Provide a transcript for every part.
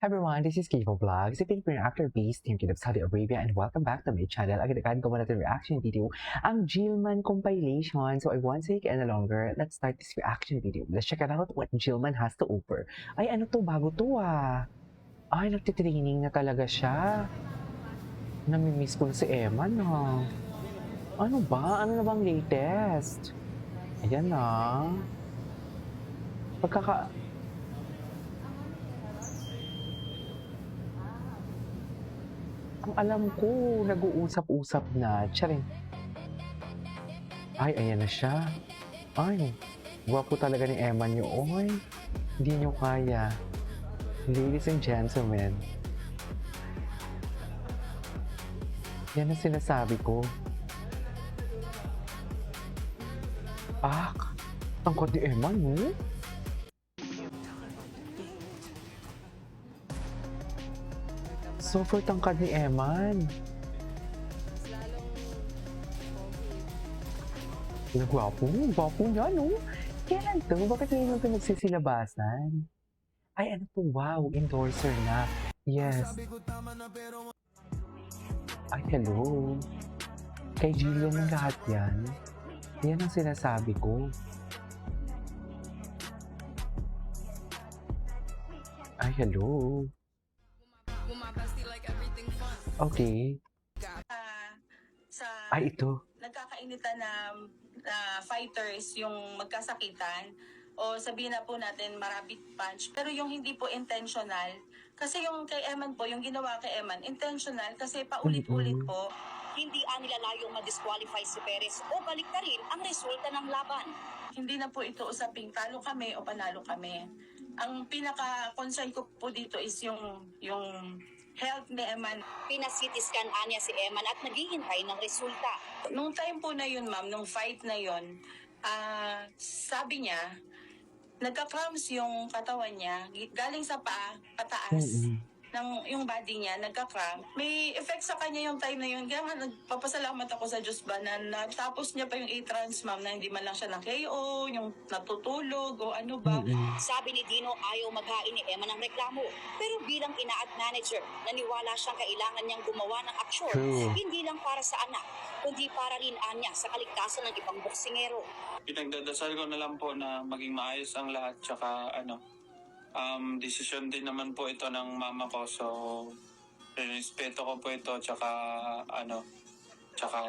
Hi everyone, this is Kiko Vlogs, a Filipino actor based in Kingdom, Saudi Arabia, and welcome back to my channel. Agad-agad gawa natin reaction video, ang Jillman compilation. So I won't take any longer. Let's start this reaction video. Let's check out what Jillman has to offer. Ay, ano to? Bago to ah. Ay, nagtitraining na talaga siya. Namimiss ko na si Emma na. Ano ba? Ano na bang latest? Ayan na. Ang alam ko, nag-uusap-usap na. Tiyarin. Ay, ayan na siya. Ay, gwapo talaga ni Emma niyo. Oy, hindi niyo kaya. Ladies and gentlemen. Yan ang sinasabi ko. Ah, tangkot ni Emma, no? Super tangkad ni Eman. Gwapo niya, no? Kailan to? Bakit ngayon ito nagsisilabasan? Ay, ano to? Wow, endorser na. Yes. Ay, hello. Kay Jillian ng lahat yan. Yan ang sinasabi ko. Ay, hello. Okay. Ay, ito. Nagkakainitan na fighters yung magkasakitan o sabihin na po natin marabit punch pero yung hindi po intentional kasi yung kay Eman po, yung ginawa kay Eman intentional kasi paulit-ulit po. Hindi nilalayong ma-disqualify si Perez o balik na rin ang resulta ng laban. Hindi na po ito usaping talo kami o panalo kami. Ang pinaka-concern ko po dito is yung health ni Eman. Pina-CT scan anya si Eman at naghihintay ng resulta. Nung time po na yun, ma'am, nung fight na yun, sabi niya, nagka-cramps yung katawan niya, galing sa paa, pataas. Yung body niya, nagka-cramp. May effect sa kanya yung time na yun. Kaya nga, nagpapasalamat ako sa Diyos ba na natapos niya pa yung 8 rounds, ma'am, na hindi man lang siya na-KO, yung natutulog, o ano ba. Sabi ni Dino, ayaw maghain ni Emma ng reklamo. Pero bilang ina at manager, naniwala siyang kailangan niyang gumawa ng aksyon. Hindi lang para sa anak, kundi para rin anya sa kaligtasan ng ibang boksingero. Pinagdadasal ko na lang po na maging maayos ang lahat, tsaka desisyon din naman po ito ng mama ko, so respeto ko po ito, tsaka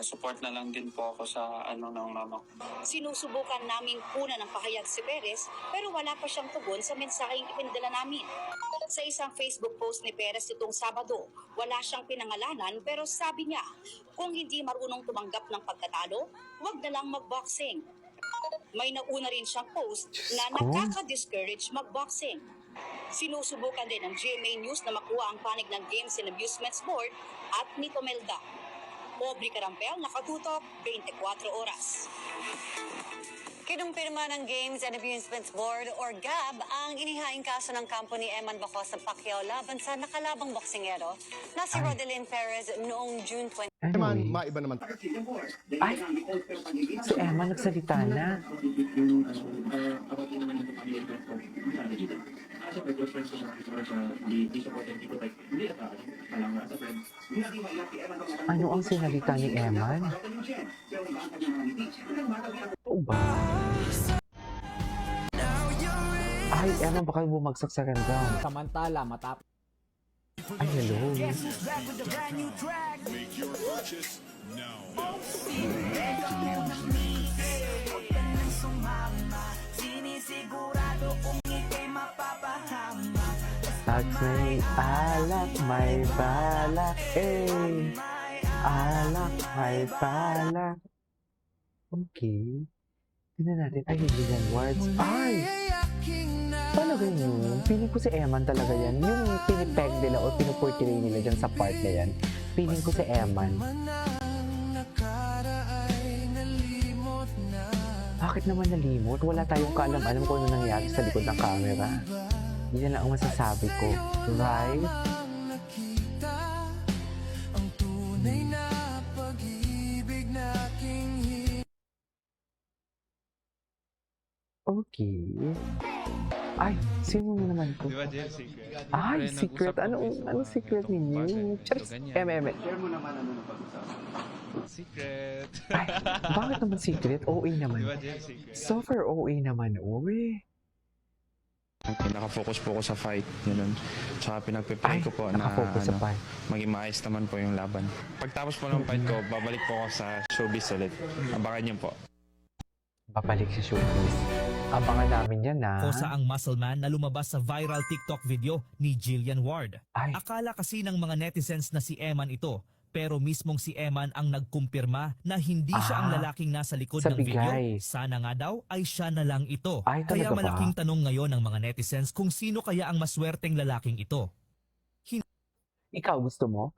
support na lang din po ako sa ng mama ko. Sinusubukan naming kunan ng pahayag si Perez pero wala pa siyang tugon sa mensaheng ipinadala namin. Sa isang Facebook post ni Perez itong Sabado, wala siyang pinangalanan pero sabi niya, kung hindi marunong tumanggap ng pagkatalo, huwag na lang magboxing. May nauna rin siyang post na nakaka-discourage magboxing. Sinusubukan din ng GMA News na makuha ang panig ng Games and Amusements Board at ni Tomelda. Aubrey Carampel, nakatutok, 24 oras. Kinumpirma ng Games and Amusements Board or GAB ang inihaing kaso ng kampo ni Eman Bacos sa Pacquiao laban sa nakalabang boksingero na si Rodelyn Perez noong June 20. Anyway. Maiba naman. Ay, si Emma nagsalita na. Ano ang sinalita ni Emma? Oo ba? Ay, Emma, baka bumagsak sa ganda. Samantala, matapos Ay, hello. Pag may alak, may balak, eh. Alak, may balak. Okay. Tignan natin. Ay, hindi yan words. Ay! Talaga yun. Feeling ko si Eman talaga yan. Yung pinipeg nila o pinuportray nila dyan sa part na yan. Feeling ko si Eman. Bakit naman nalimot? Wala tayong kaalam-alam kung ano nangyari sa likod ng camera. Yan lang ang masasabi ko. Right? Okay. Ay, sino na naman to? Di ba, Jill? Secret. Ay, Siyempre, secret. nag-usap Anong kami sa secret itong ninyo? base. Charis, Ito, ganyan. eme. Share mo naman ano napag-usapan. Secret. Ay, bakit naman secret? OA Di naman. ba, Jill? Secret. Super OA naman, uy. Nakafocus sa fight, ganun. Tsaka pinagpipray Ay, ko po na nakafocus sa fight. maging maayos naman po yung laban. Pagtapos po ng fight ko, babalik po ako sa showbiz ulit. Abangan niyo po. Babalik sa showbiz. Abangan namin yan, ha? Kosa ang muscle man na lumabas sa viral TikTok video ni Jillian Ward. Ay, Akala kasi ng mga netizens na si Eman ito, pero mismong si Eman ang nagkumpirma na hindi siya ang lalaking nasa likod sa ng video. bigay. Sana nga daw ay siya na lang ito. Ay, Kaya talaga ba? malaking tanong ngayon ng mga netizens kung sino kaya ang maswerteng lalaking ito. Ikaw gusto mo?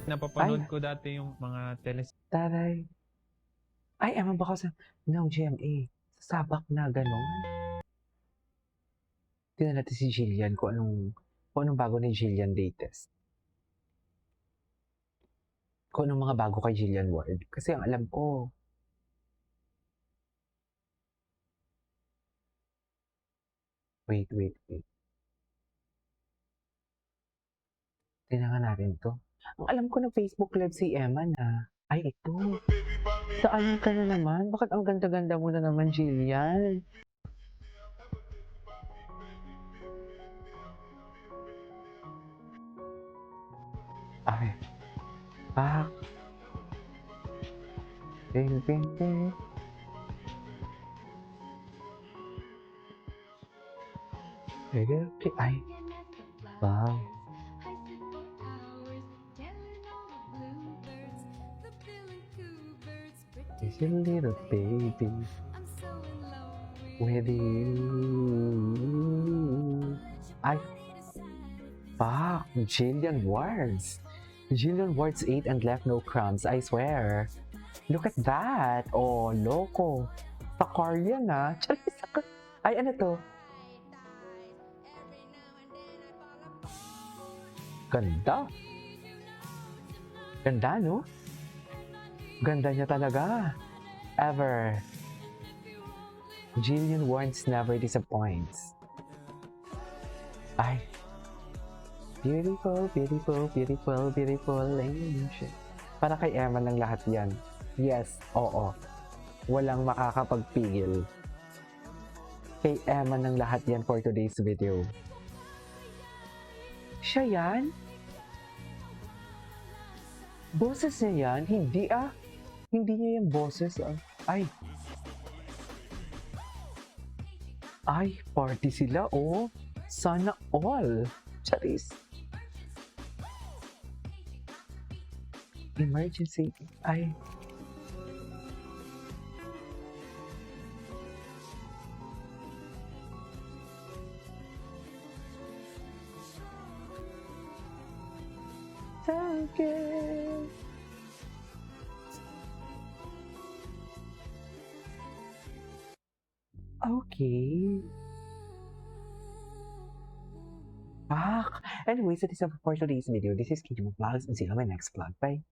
Napapanood ko dati yung mga Taray. Ay, eman ba sa... No, GMA. Sabak na, ganon. Tingnan natin si Jillian kung anong bago ni Jillian latest. Kung anong mga bago kay Jillian Ward. Kasi ang alam ko, wait. Tingnan nga natin to. Ang alam ko na Facebook Live si Emma na. Ay, ito. Saan ka na naman? Bakit ang ganda-ganda mo na naman, Jillian? Ay. Pak. Ping. Ay. Wow. Is your little baby with you? Ay, fuck, Jillian Wards. Jillian Wards ate and left no crumbs, I swear. Look at that. Oh, loco. Sa Korean ah. Ay, ano to? Ganda. Ganda, no? Ganda niya talaga. Ever. Jillian Wards never disappoints. Ay. Beautiful angel. Para kay Emma lang lahat yan. Yes, oo. Walang makakapagpigil. Kay Emma ng lahat yan for today's video. Siya yan? Boses niya yan? Hindi ah. Hindi niya yung boses ah. Ay. Ay, party sila oh. Sana all. Charis. Emergency. Ay. Again. Okay. Anyways, that is all for today's video. This is Kijimo Vlogs and see you on my next vlog. Bye.